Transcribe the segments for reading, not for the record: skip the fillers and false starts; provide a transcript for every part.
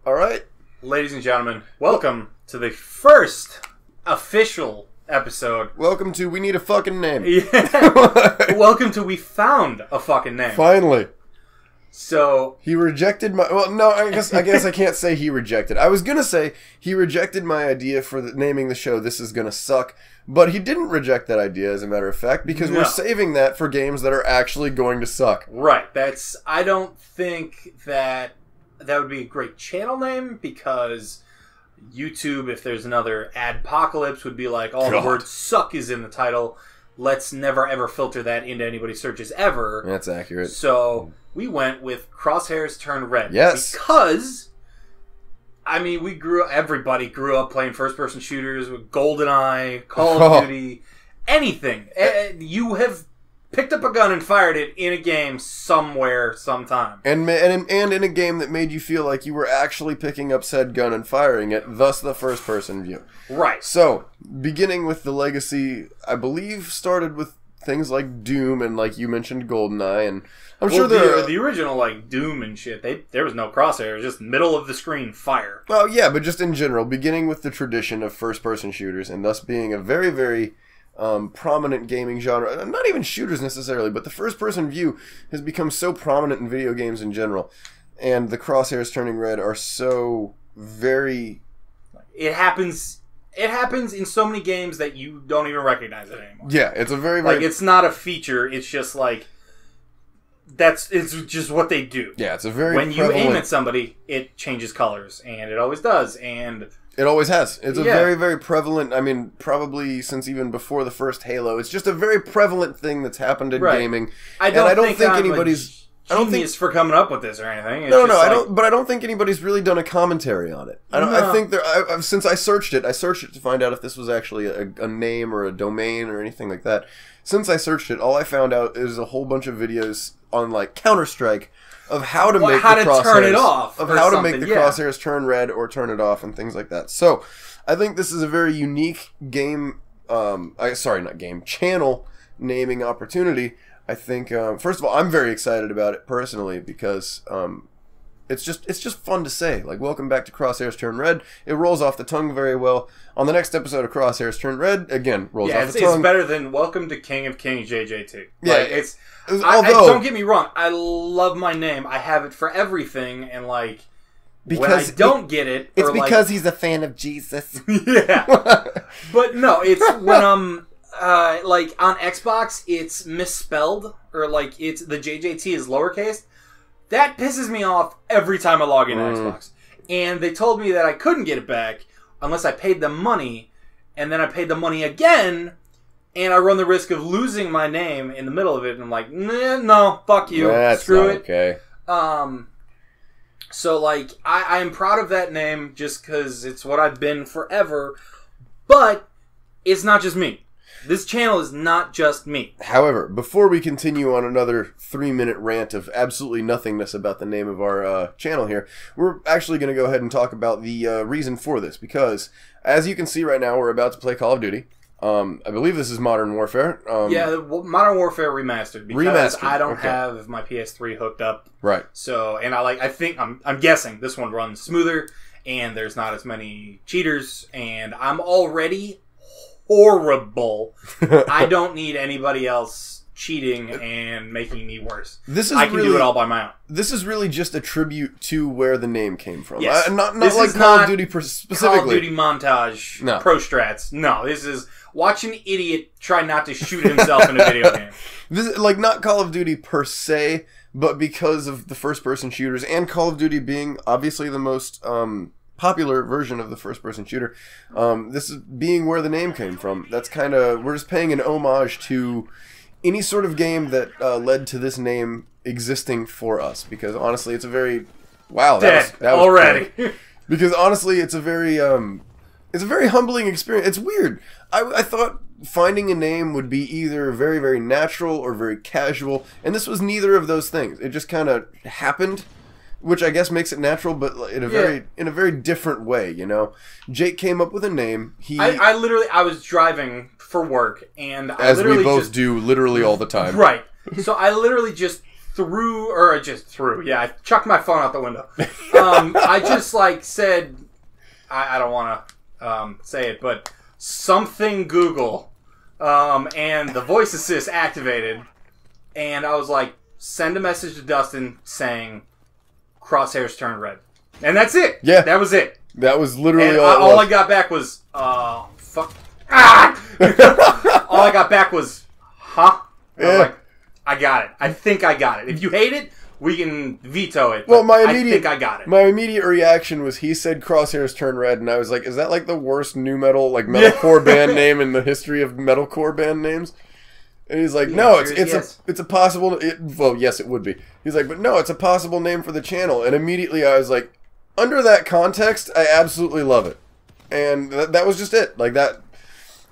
All right. Ladies and gentlemen, welcome to the first official episode. Welcome to We Need a Fucking Name. Yeah. Welcome to We Found a Fucking Name. Finally. So he rejected my... Well, no, I guess I can't say he rejected. I was going to say he rejected my idea for naming the show This Is Gonna Suck, but he didn't reject that idea, as a matter of fact, because we're saving that for games that are actually going to suck. Right. I don't think that would be a great channel name, because YouTube, if there's another adpocalypse, would be like, oh, the word suck is in the title. Let's never ever filter that into anybody's searches ever. That's accurate. So we went with Crosshairs Turn Red. Yes. Because, I mean, everybody grew up playing first-person shooters with GoldenEye, Call of Duty, anything. You have picked up a gun and fired it in a game somewhere, sometime. And in a game that made you feel like you were actually picking up said gun and firing it, thus the first-person view. Right. So, beginning with the legacy, I believe started with things like Doom and, like you mentioned, GoldenEye, and I'm sure the original, like, Doom and shit, there was no crosshair. It was just middle of the screen, fire. Well, yeah, but just in general, beginning with the tradition of first-person shooters, and thus being a very, very prominent gaming genre. Not even shooters necessarily, but the first-person view has become so prominent in video games in general. And the crosshairs turning red are so very... It happens in so many games that you don't even recognize it anymore. Yeah, it's a very, very... Like, it's not a feature, it's just like... It's just what they do. Yeah, it's a very When you aim at somebody, it changes colors, and it always does, and... It always has. It's a very, very prevalent... I mean, probably since even before the first Halo, it's just a very prevalent thing that's happened in gaming. I don't think anybody's... I don't think it's for coming up with this or anything. It's I don't think anybody's really done a commentary on it. I think since I searched it to find out if this was actually a name or a domain or anything like that. Since I searched it, all I found out is a whole bunch of videos on like Counter-Strike of how to make the crosshairs turn it off, crosshairs turn red or turn it off and things like that. So, I think this is a very unique game. Channel naming opportunity. I think, first of all, I'm very excited about it personally because it's just fun to say. Like, welcome back to Crosshairs Turn Red. It rolls off the tongue very well. On the next episode of Crosshairs Turn Red, again, rolls off the tongue. It's better than Welcome to King of Kings JJ2. Yeah, like, don't get me wrong. I love my name. I have it for everything, and like, when I don't get it, it's because he's a fan of Jesus. Yeah, but no, it's when I'm. Like on Xbox, it's misspelled, or like the JJT is lowercase. That pisses me off every time I log into Xbox. And they told me that I couldn't get it back unless I paid them money, and then I paid the money again, and I run the risk of losing my name in the middle of it. And I'm like, no, fuck you, screw it. Okay. So like, I am proud of that name just because it's what I've been forever, but it's not just me. This channel is not just me. However, before we continue on another 3-minute rant of absolutely nothingness about the name of our channel here, we're actually going to go ahead and talk about the reason for this. Because, as you can see right now, we're about to play Call of Duty. I believe this is Modern Warfare. Modern Warfare Remastered. Because I don't have my PS3 hooked up. Right. So, and I'm guessing this one runs smoother, and there's not as many cheaters, and I'm already horrible. I don't need anybody else cheating and making me worse. I can do it all by my own. This is really just a tribute to where the name came from. Yes. Not like Call of Duty specifically. Call of Duty montage, pro strats. No, this is watch an idiot try not to shoot himself in a video game. This is, like, not Call of Duty per se, but because of the first-person shooters and Call of Duty being obviously the most popular version of the first-person shooter. This is being where the name came from. That's kind of... We're just paying an homage to any sort of game that led to this name existing for us. Because, honestly, it's a very... Wow, that was already. Because, honestly, it's a very humbling experience. It's weird. I thought finding a name would be either very, very natural or very casual. And this was neither of those things. It just kind of happened. Which I guess makes it natural, but in a very different way, you know. Jake came up with a name. I was driving for work, and as we both do, literally all the time. Right. So I literally just I chucked my phone out the window. I just like said, I don't want to say it, but something Google, and the voice assist activated, and I was like, send a message to Dustin saying, Crosshairs Turn Red. And that's it. Yeah. That was it. That was literally and all I got back was, fuck. Ah! All I got back was, huh? And I was like, I got it. I think I got it. If you hate it, we can veto it. Well, I think I got it. My immediate reaction was he said Crosshairs Turn Red, and I was like, is that like the worst new metal, like metalcore band name in the history of metalcore band names? And he's like, no, it's a possible... well, yes, it would be. He's like, but no, it's a possible name for the channel. And immediately I was like, under that context, I absolutely love it. And that was just it. Like, that...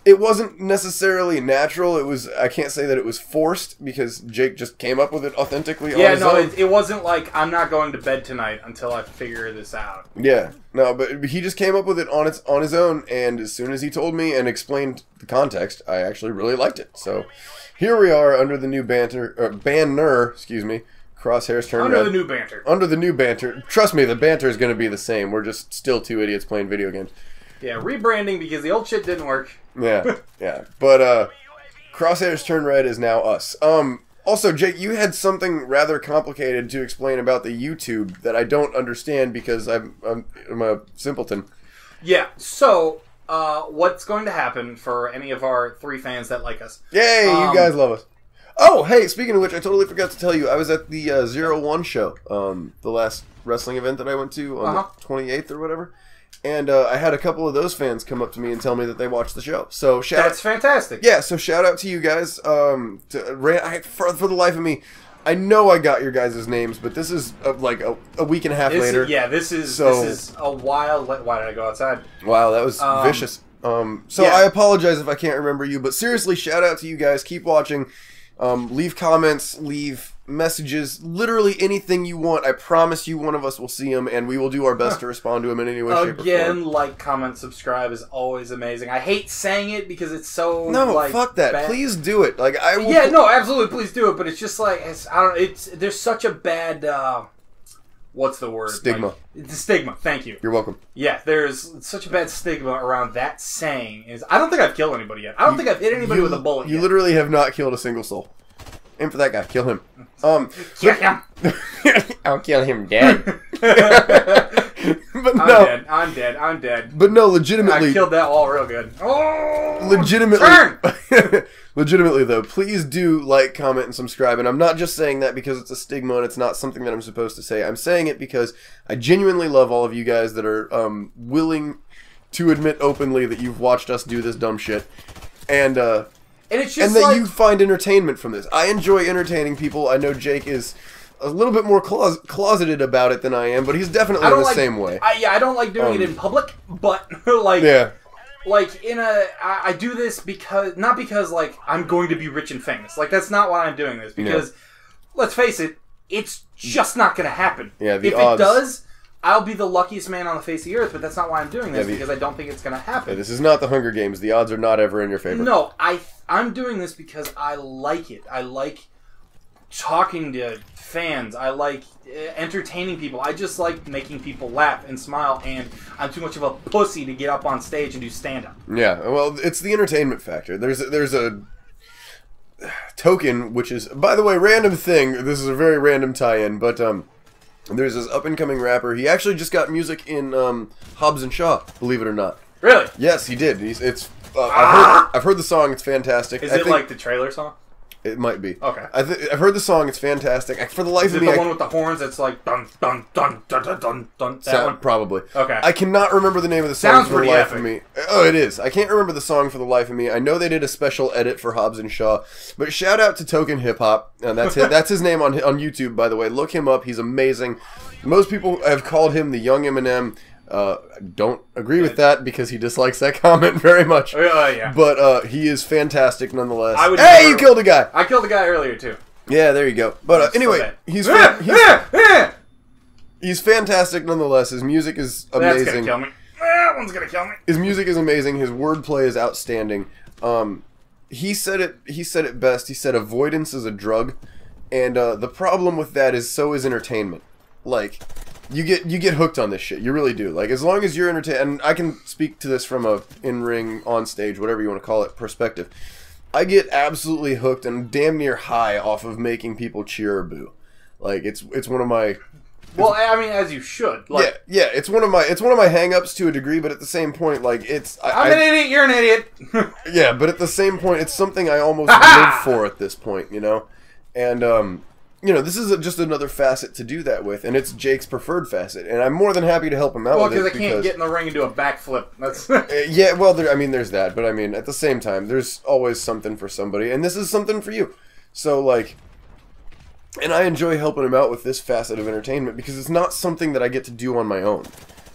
It wasn't necessarily natural. It was... I can't say that it was forced, because Jake just came up with it authentically on his own. It wasn't like, I'm not going to bed tonight until I figure this out. Yeah. No, but he just came up with it on his own, and as soon as he told me and explained the context, I actually really liked it. So... Here we are under the new banner, Crosshairs Turn Red. Under the new banter. Under the new banter. Trust me, the banter is going to be the same. We're just still two idiots playing video games. Yeah, rebranding because the old shit didn't work. Yeah, yeah. But Crosshairs Turn Red is now us. Also, Jake, you had something rather complicated to explain about the YouTube that I don't understand because I'm a simpleton. Yeah, so... what's going to happen for any of our 3 fans that like us? Yay, you guys love us. Oh, hey, speaking of which, I totally forgot to tell you, I was at the 01 show, the last wrestling event that I went to on the 28th or whatever, and I had a couple of those fans come up to me and tell me that they watched the show. So That's fantastic. Yeah, so shout out to you guys. For the life of me, I know I got your guys' names, but this is like a week and a half later. This is a while. Why did I go outside? Wow, that was vicious. I apologize if I can't remember you, but seriously, shout out to you guys. Keep watching. Leave comments, leave messages, literally anything you want. I promise you one of us will see them, and we will do our best to respond to them in any way, shape, or form. Again, like, comment, subscribe is always amazing. I hate saying it because it's so fuck that. Bad. Please do it. Like I will. Yeah, no, absolutely, please do it. But it's just like there's such a bad. What's the word? Stigma. The stigma. Thank you. You're welcome. Yeah, there's such a bad stigma around that saying. I don't think I've killed anybody yet. I don't think I've hit anybody with a bullet yet. You literally have not killed a single soul. Aim for that guy. Kill him. Kill him. I'll kill him dead. But no. I'm dead. But no, legitimately. I killed that wall real good. Oh! Legitimately. Turn! Legitimately, though, please do like, comment, and subscribe. And I'm not just saying that because it's a stigma and it's not something that I'm supposed to say. I'm saying it because I genuinely love all of you guys that are willing to admit openly that you've watched us do this dumb shit. And it's just that you find entertainment from this. I enjoy entertaining people. I know Jake is a little bit more closeted about it than I am, but he's definitely in the same way. I don't like doing it in public, but like... Yeah. Like, I do this because, not because, like, I'm going to be rich and famous. Like, that's not why I'm doing this. Because, let's face it, it's just not going to happen. Yeah, if it does, I'll be the luckiest man on the face of the earth, but that's not why I'm doing this, because I don't think it's going to happen. Yeah, this is not the Hunger Games. The odds are not ever in your favor. No, I'm doing this because I like it. I like talking to fans. I like entertaining people. I just like making people laugh and smile, and I'm too much of a pussy to get up on stage and do stand-up. Yeah, well, it's the entertainment factor. There's a token, which is, by the way, random thing. This is a very random tie-in, but there's this up-and-coming rapper. He actually just got music in Hobbs and Shaw, believe it or not. Really? Yes, he did. I've heard the song. It's fantastic. Is it like the trailer song? It might be. Okay. I've heard the song. It's fantastic. For the life of me, the one with the horns that's like dun dun dun dun dun dun dun. That one? Probably. Okay. I cannot remember the name of the song for the life epic. of me. Oh, it is. I can't remember the song for the life of me. I know they did a special edit for Hobbs and Shaw, but shout out to Token Hip Hop. That's it. That's his name on YouTube, by the way. Look him up. He's amazing. Most people have called him the Young Eminem. Don't agree with that because he dislikes that comment very much. Yeah. But he is fantastic nonetheless. Hey, you killed a guy! I killed a guy earlier too. Yeah, there you go. But anyway, he's fantastic nonetheless. His music is amazing. That's gonna kill me. That one's gonna kill me. His music is amazing. His wordplay is outstanding. He said it best. He said avoidance is a drug. And the problem with that is so is entertainment. Like, you get hooked on this shit. You really do. Like, as long as you're entertained, and I can speak to this from a in-ring, on-stage, whatever you want to call it, perspective. I get absolutely hooked and damn near high off of making people cheer or boo. Like, it's one of my... Well, I mean, as you should. Like, yeah, it's one of my hang-ups to a degree, but at the same point, like, it's... I'm an idiot, you're an idiot! Yeah, but at the same point, it's something I almost live for at this point, you know? And, you know, this is just another facet to do that with, and it's Jake's preferred facet, and I'm more than happy to help him out with it. Well, because I can't get in the ring and do a backflip. That's... Yeah, well, I mean, there's that, but I mean, at the same time, there's always something for somebody, and this is something for you. So, like... And I enjoy helping him out with this facet of entertainment because it's not something that I get to do on my own.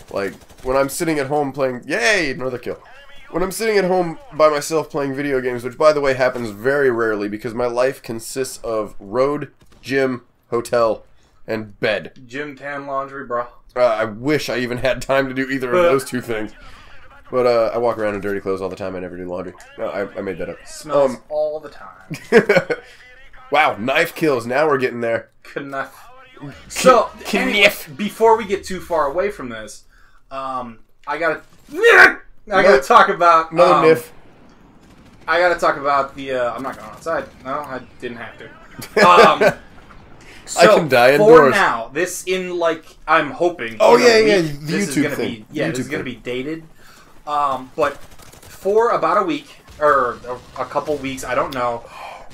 Like, when I'm sitting at home playing... Yay! Another kill. When I'm sitting at home by myself playing video games, which, by the way, happens very rarely because my life consists of road, gym, hotel, and bed. Gym, tan, laundry, bro. I wish I even had time to do either of those two things. But I walk around in dirty clothes all the time. I never do laundry. No, I made that up. Smells all the time. Wow, knife kills. Now we're getting there. Knife. So, anyway, before we get too far away from this, I gotta talk about another niff. I gotta talk about the. I'm not going outside. No, I didn't have to. So I can die for indoors. now, this I'm hoping. Oh yeah, week, the this YouTube is gonna thing. this is gonna be dated. But for about a week or a couple weeks, I don't know.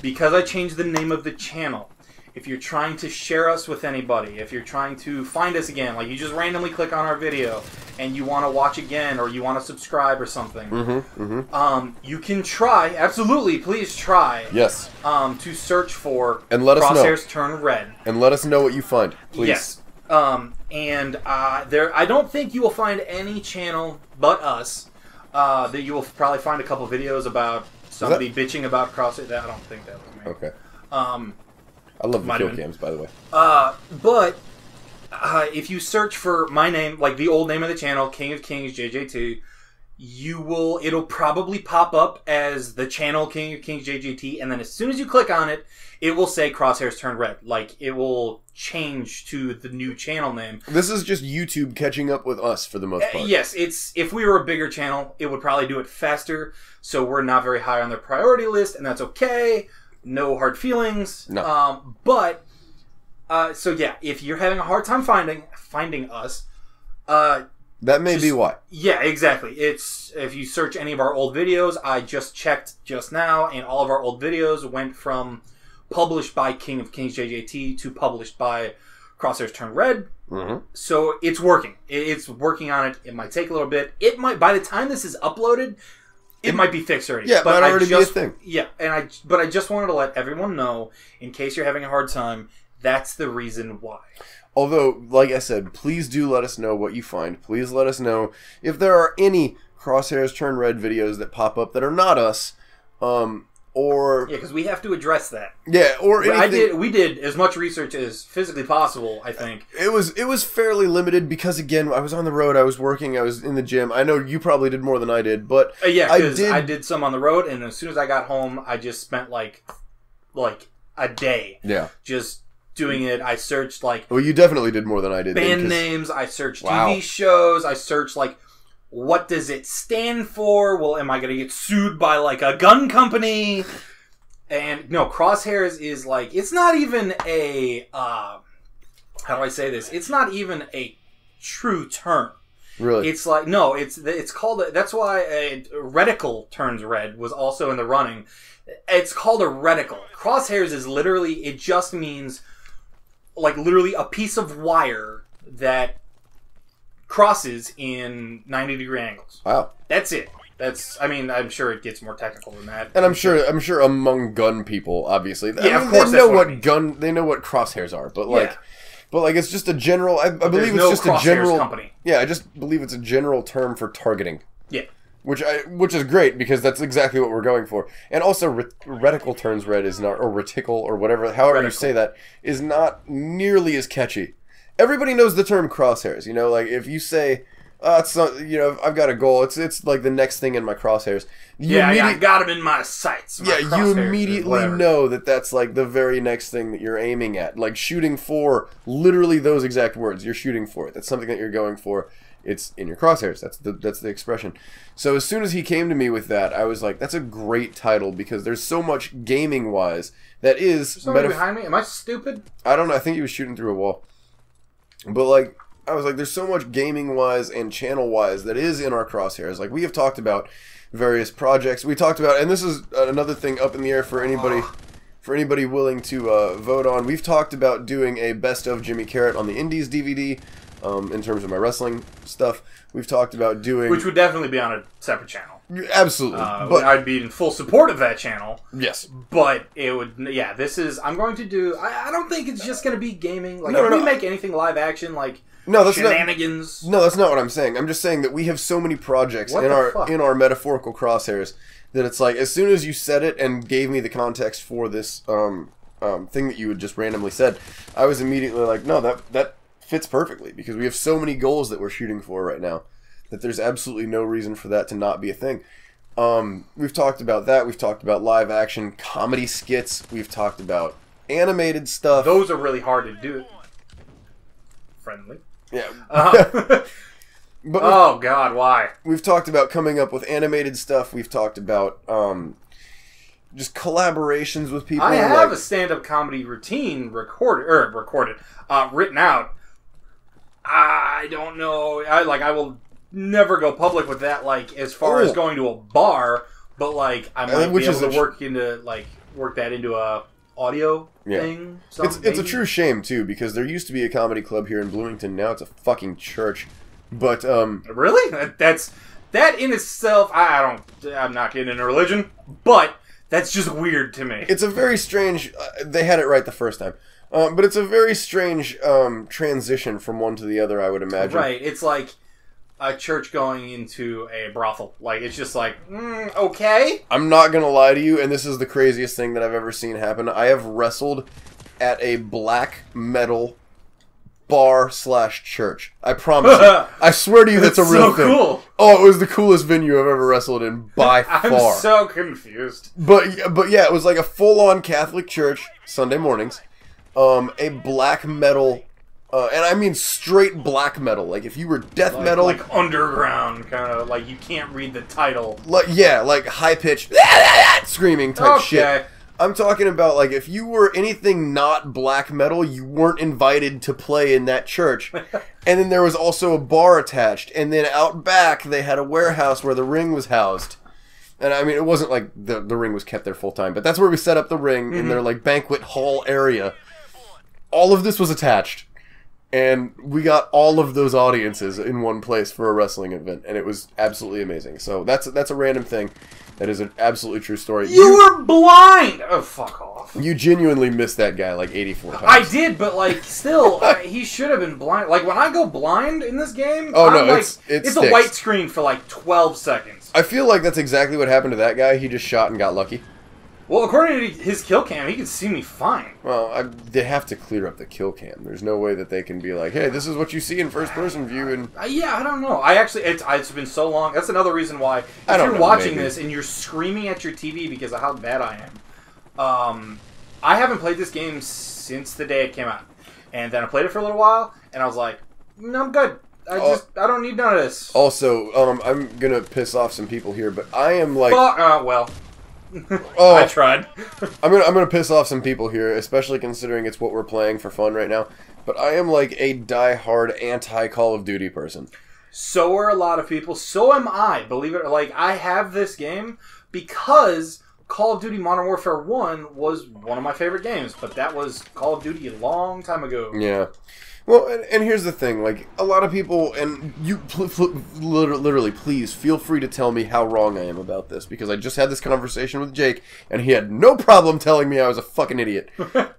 Because I changed the name of the channel, if you're trying to share us with anybody, if you're trying to find us again, like you just randomly click on our video and you want to watch again or you want to subscribe or something, you can try, absolutely, please try, yes, to search for and let us Crosshairs Turn Red. And let us know what you find, please. Yes. I don't think you will find any channel but us that you will probably find a couple videos about somebody bitching about CrossFit. I don't think that was me. Okay. I love the kill cams, by the way. But if you search for my name, like the old name of the channel, King of Kings JJ2, it'll probably pop up as the channel King of Kings JJT, and then as soon as you click on it, it will say Crosshairs Turn Red. Like, it will change to the new channel name. This is just YouTube catching up with us for the most part. Yes, if we were a bigger channel, it would probably do it faster, so we're not very high on their priority list, and that's okay. No hard feelings. No. So yeah, if you're having a hard time finding us, that may be why. Yeah, exactly. It's if you search any of our old videos, I just checked just now, and all of our old videos went from published by King of Kings JJT to published by Crosshairs Turn Red. So it's working. It's working on it. It might take a little bit. It might, by the time this is uploaded, it might be fixed already. Yeah, but might already be a thing. Yeah, but I just wanted to let everyone know, in case you're having a hard time, that's the reason why. Although, like I said, please do let us know what you find. Please let us know if there are any Crosshairs Turn Red videos that pop up that are not us, or... Yeah, because we have to address that. Yeah, or anything... We did as much research as physically possible, I think. It was fairly limited because, again, I was on the road, I was working, I was in the gym. I know you probably did more than I did, but... yeah, because I did some on the road, and as soon as I got home, I just spent, like a day. Yeah. Just doing it. I searched, like... Well, you definitely did more than I did. Band names, I searched TV shows, I searched, like... What does it stand for? Well, am I going to get sued by, like, a gun company? And, no, Crosshairs is, like, it's not even a, how do I say this? It's not even a true term. Really? It's like, no, it's called, that's why a reticle turns red was also in the running. It's called a reticle. Crosshairs is literally, it just means, like, literally a piece of wire that crosses in 90-degree angles. Wow. That's it. I mean, I'm sure it gets more technical than that. And I'm sure among gun people, obviously, of course, they know they know what crosshairs are, but like, it's just a general. I believe it's just a general company. Yeah, I just believe it's a general term for targeting. Yeah. Which is great because that's exactly what we're going for. And also, reticle turns red is not, or reticle or whatever, however you say that, is not nearly as catchy. Everybody knows the term crosshairs. You know, like if you say, It's not, you know, I've got a goal. It's like the next thing in my crosshairs. I got him in my sights. My you immediately know that that's like the very next thing that you're aiming at. Like shooting for literally those exact words. You're shooting for it. That's something that you're going for. It's in your crosshairs. That's the expression. So as soon as he came to me with that, I was like, that's a great title because there's so much gaming wise that is. There's somebody behind me. Am I stupid? I don't know. I think he was shooting through a wall. But like, I was like, there's so much gaming-wise and channel-wise that is in our crosshairs. Like, we have talked about various projects. We talked about, and this is another thing up in the air for anybody willing to vote on. We've talked about doing a Best of Jimmy Carrot on the Indies DVD in terms of my wrestling stuff. We've talked about doing... Which would definitely be on a separate channel. Absolutely. But I'd be in full support of that channel. Yes. But it would... Yeah, this is... I'm going to do... I don't think it's just going to be gaming. Like, if we make anything live action, like... No, that's shenanigans. No, that's not what I'm saying. I'm just saying that we have so many projects in our metaphorical crosshairs that it's like as soon as you said it and gave me the context for this thing that you had just randomly said, I was immediately like, no, that fits perfectly because we have so many goals that we're shooting for right now that there's absolutely no reason for that to not be a thing. We've talked about that. We've talked about live action comedy skits. We've talked about animated stuff. Those are really hard to do. Friendly. Yeah. But oh God, why? We've talked about coming up with animated stuff. We've talked about just collaborations with people. I have a stand-up comedy routine written out. I don't know. I will never go public with that. Like as far as going to a bar, but like I might be able to work that into a audio thing. It's a true shame too because there used to be a comedy club here in Bloomington. Now it's a fucking church. But really, that in itself. I'm not getting into religion, but that's just weird to me. It's a very strange. They had it right the first time, but it's a very strange transition from one to the other. I would imagine. Right. It's like a church going into a brothel. Like, it's just like, okay. I'm not going to lie to you, and this is the craziest thing that I've ever seen happen. I have wrestled at a black metal bar/church. I promise you. I swear to you that's a real thing. Cool. Oh, it was the coolest venue I've ever wrestled in by far. I'm so confused. But yeah, it was like a full-on Catholic church, Sunday mornings. A black metal... and I mean straight black metal. Like if you were death metal, like underground kind of. Like you can't read the title. Like high pitched screaming type shit. I'm talking about like if you were anything not black metal, you weren't invited to play in that church. And then there was also a bar attached, and then out back they had a warehouse where the ring was housed. And I mean, it wasn't like the ring was kept there full time, but that's where we set up the ring in their like banquet hall area. All of this was attached. And we got all of those audiences in one place for a wrestling event, and it was absolutely amazing. So that's a random thing. That is an absolutely true story. You were blind! Oh, fuck off. You genuinely missed that guy like 84 times. I did, but like, still, he should have been blind. Like, when I go blind in this game, it's a white screen for like 12 seconds. I feel like that's exactly what happened to that guy. He just shot and got lucky. Well, according to his kill cam, he can see me fine. Well, they have to clear up the kill cam. There's no way that they can be like, hey, this is what you see in first-person view. And yeah, I don't know. It's been so long. That's another reason why, if you're watching this and you're screaming at your TV because of how bad I am, I haven't played this game since the day it came out. And then I played it for a little while, and I was like, no, I'm good. I don't need none of this. Also, I'm going to piss off some people here, but I am like... well... I tried. I'm gonna piss off some people here, especially considering it's what we're playing for fun right now. But I am like a die-hard anti-Call of Duty person. So are a lot of people. So am I. Believe it. Like I have this game because Call of Duty Modern Warfare 1 was one of my favorite games, but that was Call of Duty a long time ago. Yeah. Well, and here's the thing, like, a lot of people, and you literally, please, feel free to tell me how wrong I am about this, because I just had this conversation with Jake, and he had no problem telling me I was a fucking idiot.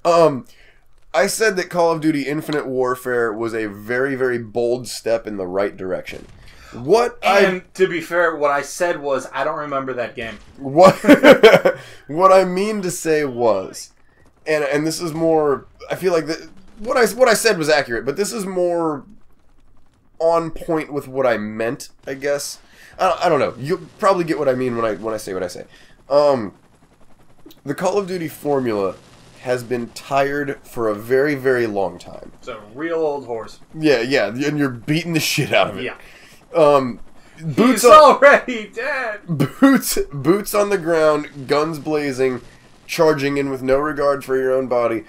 I said that Call of Duty Infinite Warfare was a very, very bold step in the right direction. To be fair, what I said was, I don't remember that game. What I mean to say was, and this is more, I feel like... What I said was accurate, but this is more on point with what I meant, I guess. I don't know. You'll probably get what I mean when I say what I say. The Call of Duty formula has been tired for a very, very long time. It's a real old horse. Yeah, and you're beating the shit out of it. Yeah. Boots He's already dead. Boots on the ground, guns blazing, charging in with no regard for your own body.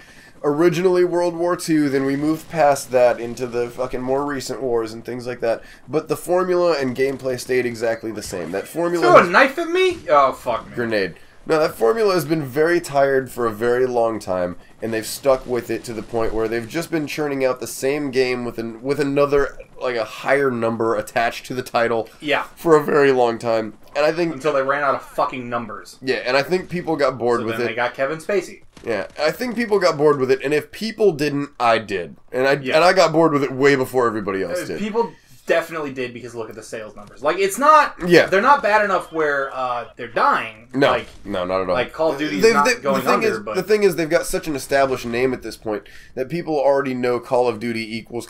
Originally World War II, then we moved past that into the fucking more recent wars and things like that. But the formula and gameplay stayed exactly the same. That formula... Throw a knife at me? Oh, fuck me. Grenade. No, that formula has been very tired for a very long time, and they've stuck with it to the point where they've just been churning out the same game with another, like, a higher number attached to the title. Yeah. For a very long time. And I think... Until they ran out of fucking numbers. Yeah, and I think people got bored with it. Then they got Kevin Spacey. Yeah, I think people got bored with it, and if people didn't, I did. And I got bored with it way before everybody else did. People definitely did because look at the sales numbers. Like, it's not... Yeah. They're not bad enough where they're dying. No, like, no, not at all. Like, Call of Duty's not going under, but... The thing is, they've got such an established name at this point that people already know Call of Duty equals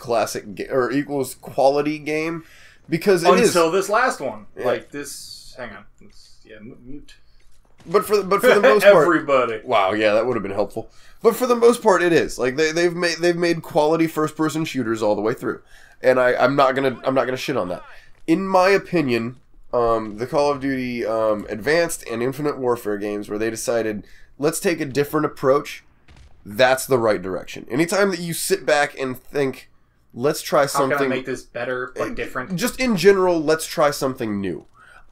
or equals quality game, because it is. Until this last one. Yeah. Like, this... Hang on. Mute. But for the most part, everybody. Wow, yeah, that would have been helpful. But for the most part, it is like they've made quality first person shooters all the way through, and I'm not gonna shit on that. In my opinion, the Call of Duty Advanced and Infinite Warfare games, where they decided let's take a different approach, that's the right direction. Anytime that you sit back and think, let's try something, how can I make this better but different? Just in general, let's try something new.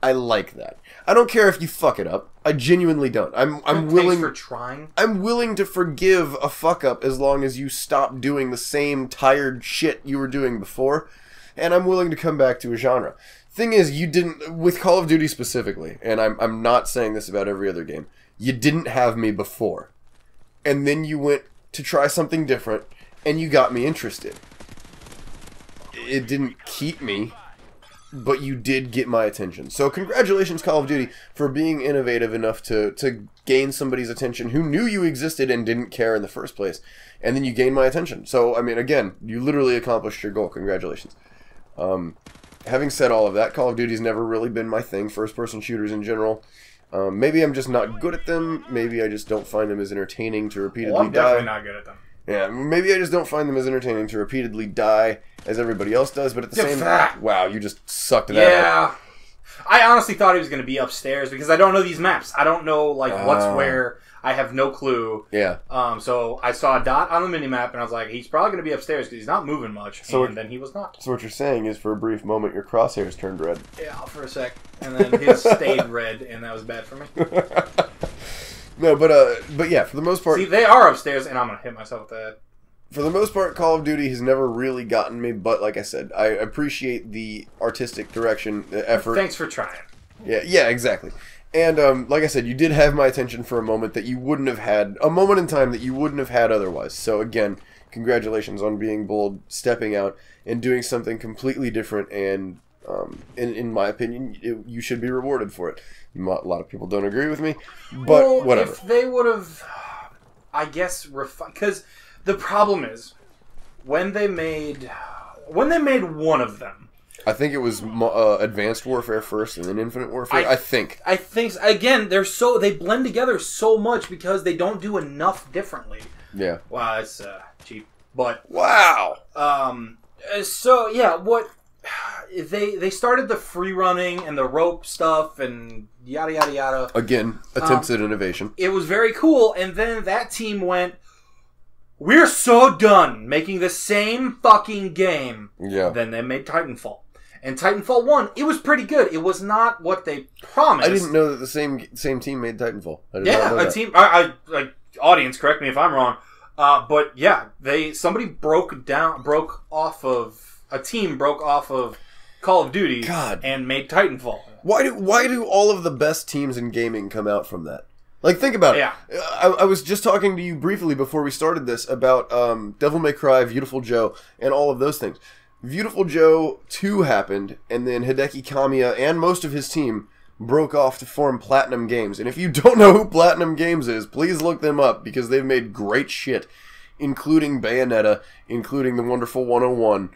I like that. I don't care if you fuck it up. I genuinely don't. I'm willing for trying. I'm willing to forgive a fuck up as long as you stop doing the same tired shit you were doing before, and I'm willing to come back to a genre. Thing is, you didn't with Call of Duty specifically, and I'm not saying this about every other game. You didn't have me before, and then you went to try something different, and you got me interested. It didn't keep me, but you did get my attention. So congratulations, Call of Duty, for being innovative enough to gain somebody's attention who knew you existed and didn't care in the first place. And then you gained my attention. So, I mean, again, you literally accomplished your goal. Congratulations. Having said all of that, Call of Duty's never really been my thing. First-person shooters in general. Maybe I'm just not good at them. Maybe I just don't find them as entertaining to repeatedly I'm definitely not good at them. Yeah, maybe I just don't find them as entertaining to repeatedly die as everybody else does, but at the same time... Wow, you just sucked that out. I honestly thought he was going to be upstairs because I don't know these maps. I don't know, like, what's where. I have no clue. Yeah. So I saw a dot on the minimap, and I was like, he's probably going to be upstairs because he's not moving much. So and then he was not. So what you're saying is, for a brief moment, your crosshairs turned red. Yeah, for a sec. And then his stayed red, and that was bad for me. No, but yeah, for the most part... See, they are upstairs, and I'm going to hit myself with that. For the most part, Call of Duty has never really gotten me, but like I said, I appreciate the artistic direction, the effort. Thanks for trying. Yeah, exactly. And like I said, you did have my attention for a moment that you wouldn't have had, a moment in time that you wouldn't have had otherwise. So again, congratulations on being bold, stepping out, and doing something completely different, and in my opinion, you should be rewarded for it. A lot of people don't agree with me, but whatever. If they would have, I guess, because the problem is, when they made one of them, I think it was Advanced Warfare first, and then Infinite Warfare. I think again they blend together so much because they don't do enough differently. Yeah. Wow, it's cheap, but wow. So yeah, what they started the free running and the rope stuff and yada yada yada. Again, attempts at innovation. It was very cool, and then that team went, we're so done making the same fucking game. Yeah. Then they made Titanfall. And Titanfall 1, it was pretty good. It was not what they promised. I didn't know that the same team made Titanfall. I did not know a that. Team. Audience, correct me if I'm wrong. But yeah, somebody broke off of Call of Duty and made Titanfall. Why do all of the best teams in gaming come out from that? Like, think about it. Yeah. I was just talking to you briefly before we started this about Devil May Cry, Beautiful Joe, and all of those things. Beautiful Joe 2 happened, and then Hideki Kamiya and most of his team broke off to form Platinum Games. And if you don't know who Platinum Games is, please look them up, because they've made great shit, including Bayonetta, including the wonderful 101.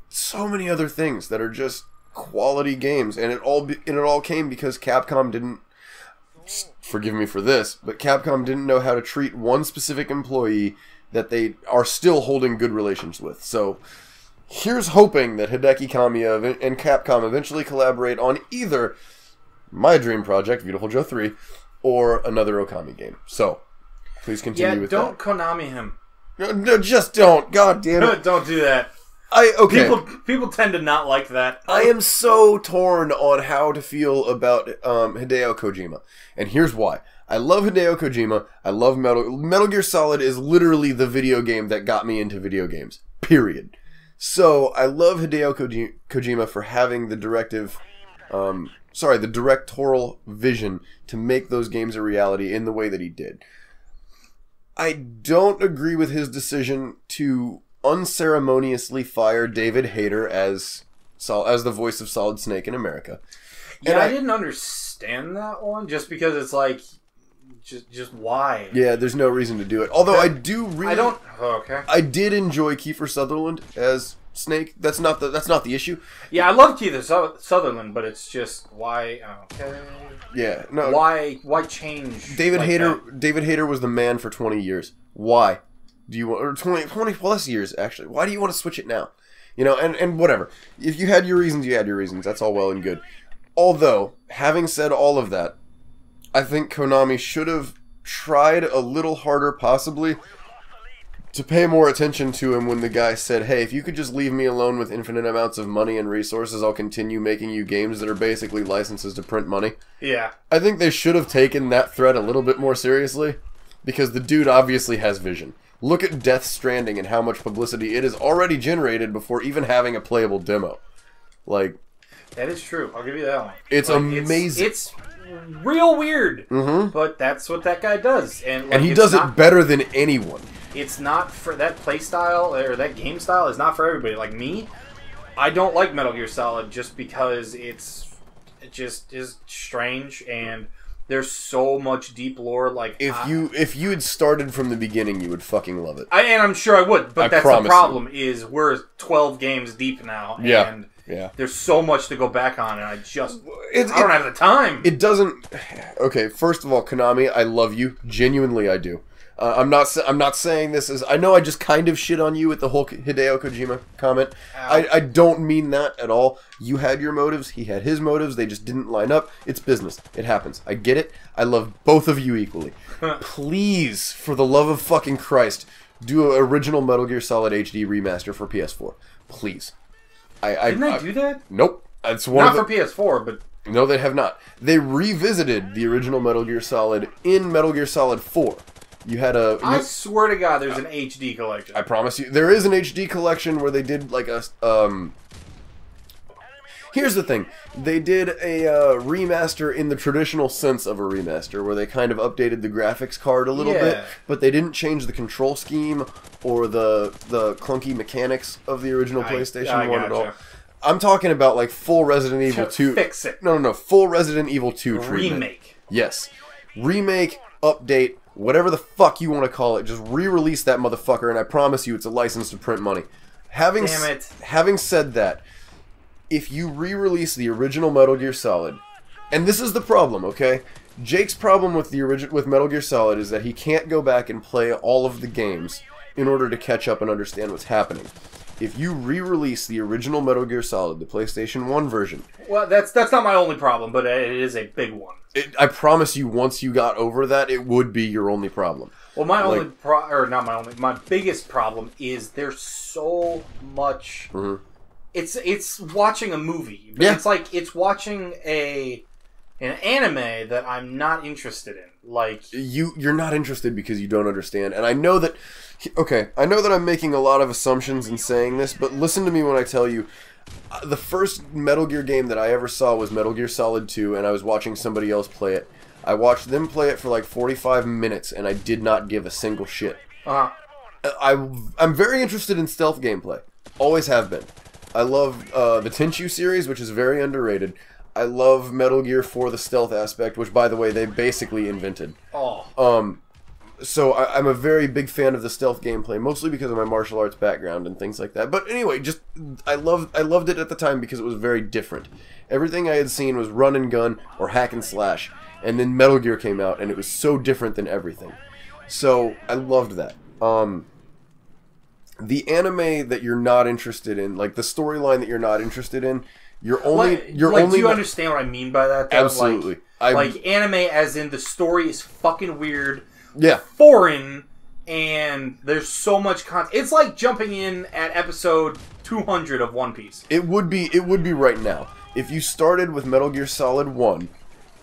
so many other things that are just quality games, and it all came because Capcom didn't. Forgive me for this, but Capcom didn't know how to treat one specific employee that they are still holding good relations with. So here's hoping that Hideki Kamiya and Capcom eventually collaborate on either my dream project, Beautiful Joe 3, or another Okami game. So please continue with that. Yeah, don't Konami him. No, just don't. God damn it. Don't do that. Okay. People tend to not like that. I am so torn on how to feel about Hideo Kojima. And here's why. I love Hideo Kojima. I love Metal Gear Solid is literally the video game that got me into video games. Period. So, I love Hideo Kojima for having the directorial vision to make those games a reality in the way that he did. I don't agree with his decision to unceremoniously fire David Hayter as the voice of Solid Snake in America. Yeah, I didn't understand that one, just because it's like, just why? Yeah, there's no reason to do it. Although I did enjoy Kiefer Sutherland as Snake. That's not the issue. Yeah, I love Kiefer Sutherland, but it's just why? Okay. Yeah, no. Why change? David Hayter was the man for 20 years. Why? Do you want, or 20 plus years, actually. Why do you want to switch it now? You know, and whatever. If you had your reasons, you had your reasons. That's all well and good. Although, having said all of that, I think Konami should have tried a little harder, possibly, to pay more attention to him when the guy said, hey, if you could just leave me alone with infinite amounts of money and resources, I'll continue making you games that are basically licenses to print money. Yeah. I think they should have taken that threat a little bit more seriously, because the dude obviously has vision. Look at Death Stranding and how much publicity it has already generated before even having a playable demo. Like, that is true. I'll give you that one. It's amazing. It's real weird. Mm-hmm. But that's what that guy does. And he does it better than anyone. It's not for that play style, or that game style is not for everybody. Like me, I don't like Metal Gear Solid just because it just is strange, and there's so much deep lore. Like, if you had started from the beginning, you would fucking love it. And I'm sure I would, but that's the problem. Is we're 12 games deep now, and there's so much to go back on, and I don't have the time. It doesn't. Okay, first of all, Konami, I love you. Genuinely, I do. I'm not saying this as... I know I just kind of shit on you with the whole Hideo Kojima comment. I don't mean that at all. You had your motives. He had his motives. They just didn't line up. It's business. It happens. I get it. I love both of you equally. Please, for the love of fucking Christ, do an original Metal Gear Solid HD remaster for PS4. Please. Didn't they do that? Nope. It's not for PS4, but... No, they have not. They revisited the original Metal Gear Solid in Metal Gear Solid 4. You had I swear to God, there's an HD collection. I promise you. There is an HD collection where they did like a... Here's the thing. They did a remaster in the traditional sense of a remaster, where they kind of updated the graphics card a little bit, but they didn't change the control scheme or the clunky mechanics of the original PlayStation 1 at all. I'm talking about like full Resident Evil 2. Fix it. No. Full Resident Evil 2 treatment. Remake. Yes. Remake, update, whatever the fuck you want to call it, just re-release that motherfucker, and I promise you it's a license to print money. Damn it. Having said that, if you re-release the original Metal Gear Solid, and this is the problem, okay? Jake's problem with Metal Gear Solid is that he can't go back and play all of the games in order to catch up and understand what's happening. If you re-release the original Metal Gear Solid, the PlayStation 1 version... Well, that's not my only problem, but it is a big one. I promise you, once you got over that, it would be your only problem. Well, my biggest problem is there's so much... Mm-hmm. It's watching a movie. But it's like it's watching an anime that I'm not interested in. Like you're not interested because you don't understand. And I know that... Okay, I know that I'm making a lot of assumptions in saying this, but listen to me when I tell you, the first Metal Gear game that I ever saw was Metal Gear Solid 2, and I was watching somebody else play it. I watched them play it for like 45 minutes, and I did not give a single shit. I'm very interested in stealth gameplay. Always have been. I love the Tenchu series, which is very underrated. I love Metal Gear for the stealth aspect, which, by the way, they basically invented. So I'm a very big fan of the stealth gameplay, mostly because of my martial arts background and things like that. But anyway, just I loved it at the time because it was very different. Everything I had seen was run and gun or hack and slash, and then Metal Gear came out, and it was so different than everything. So I loved that. The anime that you're not interested in, like the storyline that you're not interested in, you're only. Do you understand what I mean by that? Though? Absolutely. Like anime, as in the story is fucking weird. Yeah. Foreign, and there's so much content. It's like jumping in at episode 200 of One Piece. It would be right now if you started with Metal Gear Solid 1,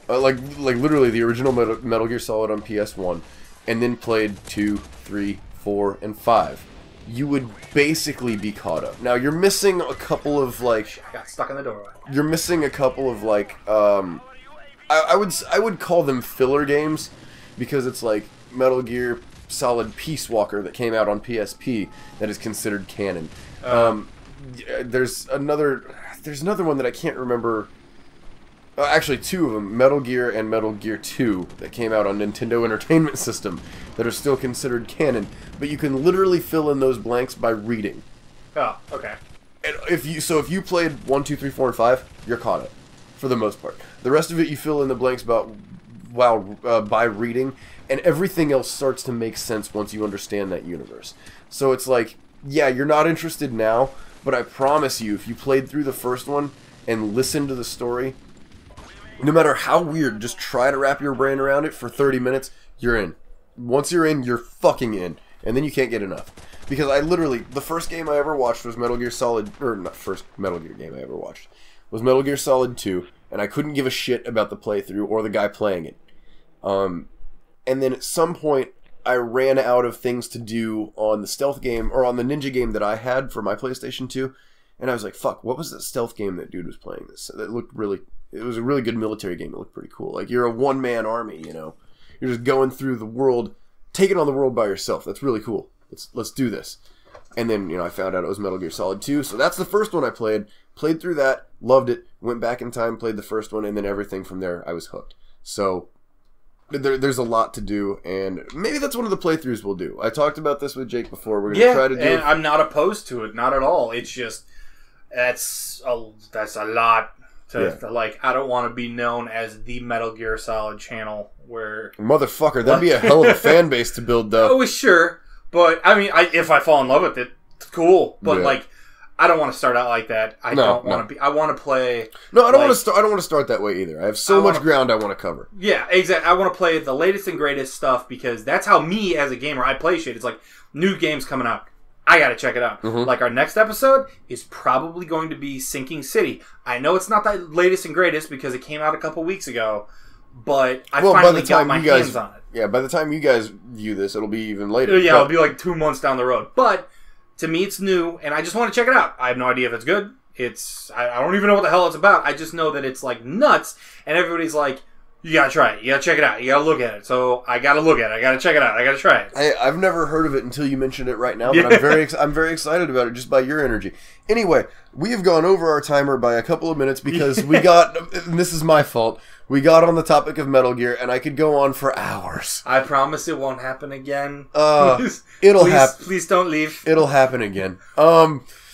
like literally the original Metal Gear Solid on PS1, and then played 2, 3, 4, and 5. You would basically be caught up. Now you're missing a couple of like. I got stuck in the doorway. You're missing a couple of like. I would call them filler games, because it's like Metal Gear Solid Peace Walker that came out on PSP that is considered canon. There's another one that I can't remember. Actually, two of them, Metal Gear and Metal Gear 2, that came out on Nintendo Entertainment System that are still considered canon. But you can literally fill in those blanks by reading. Oh, okay. And if you played 1, 2, 3, 4, and 5, you're caught up for the most part. The rest of it you fill in the blanks by reading, and everything else starts to make sense once you understand that universe. So it's like, yeah, you're not interested now, but I promise you, if you played through the first one and listened to the story, no matter how weird, just try to wrap your brain around it for 30 minutes, you're in. Once you're in, you're fucking in. And then you can't get enough. Because the first game I ever watched was Metal Gear Solid, or not first Metal Gear game I ever watched, was Metal Gear Solid 2, and I couldn't give a shit about the playthrough or the guy playing it. And then at some point, I ran out of things to do on the stealth game, or on the ninja game that I had for my PlayStation 2, and I was like, fuck, what was that stealth game that dude was playing this? That looked really... It was a really good military game. It looked pretty cool. Like, you're a one-man army, you know. You're just going through the world, taking on the world by yourself. That's really cool. Let's do this. And then, you know, I found out it was Metal Gear Solid 2. So that's the first one I played. Played through that, loved it, went back in time, played the first one, and then everything from there, I was hooked. So there's a lot to do, and maybe that's one of the playthroughs we'll do. I talked about this with Jake before. We're going to try to do and I'm not opposed to it, not at all. It's just, that's a lot. Like, I don't want to be known as the Metal Gear Solid channel where... Motherfucker, that'd be a hell of a fan base to build, though. Oh, sure. But, I mean, if I fall in love with it, it's cool. But, like, I don't want to start out like that. I don't want to be... I want to play... No, I don't want to start that way either. I have so much ground I want to cover. Yeah, exactly. I want to play the latest and greatest stuff because that's how me, as a gamer, I play shit. It's like, new games coming out. I gotta check it out. Mm-hmm. Like, our next episode is probably going to be Sinking City. I know it's not the latest and greatest because it came out a couple weeks ago, but I finally got my hands on it. Yeah, by the time you guys view this, it'll be even later. Yeah, it'll be like 2 months down the road. But, to me, it's new, and I just want to check it out. I have no idea if it's good. I don't even know what the hell it's about. I just know that it's, like, nuts, and everybody's like, you gotta try it. You gotta check it out. You gotta look at it. So I gotta look at it. I gotta check it out. I gotta try it. I've never heard of it until you mentioned it right now, but I'm very excited about it just by your energy. Anyway, we have gone over our timer by a couple of minutes because we got, and this is my fault, we got on the topic of Metal Gear, and I could go on for hours. I promise it won't happen again. It'll happen. Please don't leave. It'll happen again.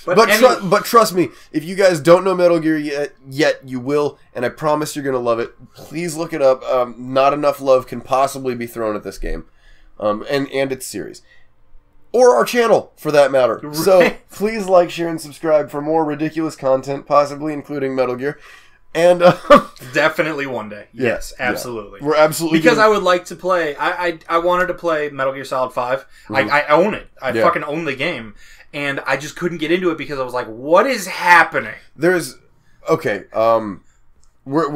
But trust me, if you guys don't know Metal Gear yet, you will, and I promise you're going to love it. Please look it up. Not enough love can possibly be thrown at this game, and its series. Or our channel, for that matter. Right. So, please like, share, and subscribe for more ridiculous content, possibly including Metal Gear. And definitely one day. Yes, absolutely. Yeah. We're absolutely because I would like to play. I wanted to play Metal Gear Solid 5. Mm-hmm. I own it. I fucking own the game. And I just couldn't get into it because I was like, "What is happening?" We're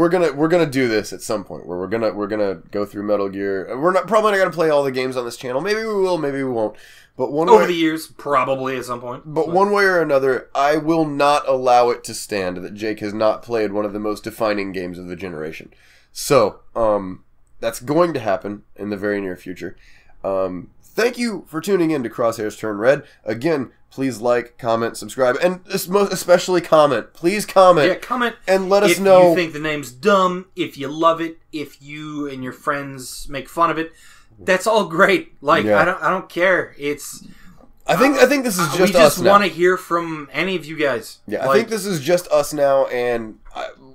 gonna do this at some point where we're gonna go through Metal Gear. We're probably not gonna play all the games on this channel. Maybe we will, maybe we won't. But over the years, probably at some point. But one way or another, I will not allow it to stand that Jake has not played one of the most defining games of the generation. So, that's going to happen in the very near future. Thank you for tuning in to Crosshairs Turn Red. Again, please like, comment, subscribe, and especially comment. Please comment. Yeah, comment. And let us know. If you think the name's dumb, if you love it, if you and your friends make fun of it. that's all great. Like, Yeah. I don't care. It's... I think this is just us now. We just want to hear from any of you guys. Yeah, I think this is just us now, and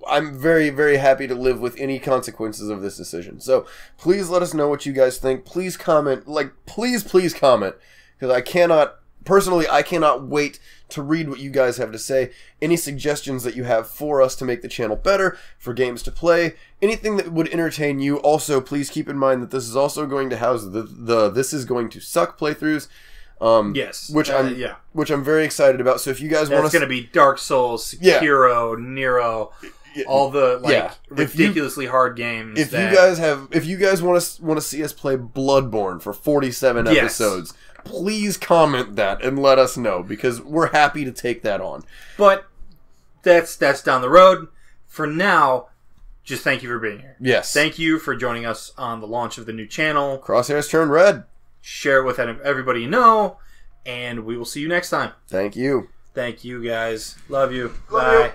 I'm very, very happy to live with any consequences of this decision. So please let us know what you guys think. Please comment. Like, please comment. Because I cannot wait to read what you guys have to say. Any suggestions that you have for us to make the channel better, for games to play, anything that would entertain you. Also, please keep in mind that this is also going to house the This Is Going to Suck playthroughs. Yes, which I'm very excited about. So if you guys want to, it's going to be Dark Souls, Sekiro, Nero, all the ridiculously hard games. If you guys want to see us play Bloodborne for 47 episodes, please comment that and let us know, because we're happy to take that on. But that's down the road. For now, just thank you for being here. Yes, thank you for joining us on the launch of the new channel, Crosshairs Turn Red. Share it with everybody you know, and we will see you next time. Thank you. Thank you, guys. Love you. Love Bye. you.